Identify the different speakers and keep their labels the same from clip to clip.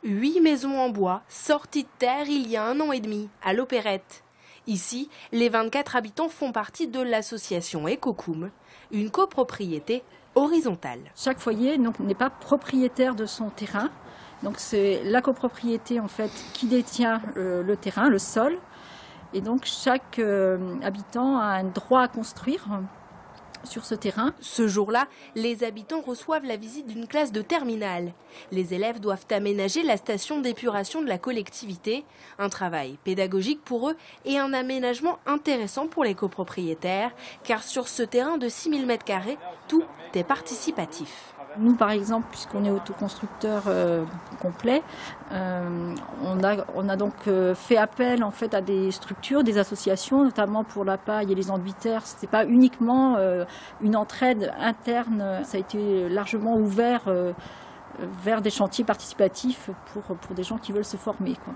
Speaker 1: 8 maisons en bois, sorties de terre il y a 1 an et demi, à l'Opérette. Ici, les 24 habitants font partie de l'association Ecocoum, une copropriété horizontale.
Speaker 2: Chaque foyer n'est pas propriétaire de son terrain. Donc c'est la copropriété en fait qui détient le terrain, le sol. Et donc chaque habitant a un droit à construire sur ce terrain.
Speaker 1: Ce jour-là, les habitants reçoivent la visite d'une classe de terminale. Les élèves doivent aménager la station d'épuration de la collectivité, un travail pédagogique pour eux et un aménagement intéressant pour les copropriétaires, car sur ce terrain de 6000 m², tout est participatif.
Speaker 2: Nous, par exemple, puisqu'on est autoconstructeur complet, on a donc fait appel en fait à des structures, des associations, notamment pour la paille et les enduits de terre. C'était pas uniquement une entraide interne, ça a été largement ouvert vers des chantiers participatifs pour des gens qui veulent se former, quoi.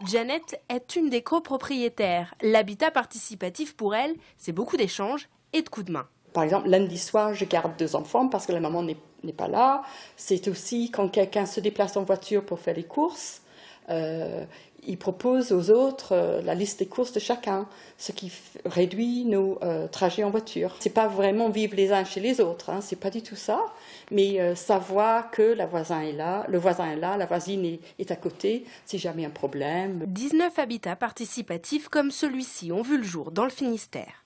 Speaker 1: Janet est une des copropriétaires. L'habitat participatif pour elle, c'est beaucoup d'échanges et de coups de main.
Speaker 3: Par exemple, lundi soir, je garde 2 enfants parce que la maman n'est pas là. C'est aussi quand quelqu'un se déplace en voiture pour faire les courses, il propose aux autres la liste des courses de chacun, ce qui réduit nos trajets en voiture. C'est pas vraiment vivre les uns chez les autres, hein, c'est pas du tout ça, mais savoir que le voisin est là, la voisine est à côté, si jamais un problème.
Speaker 1: 19 habitats participatifs comme celui-ci ont vu le jour dans le Finistère.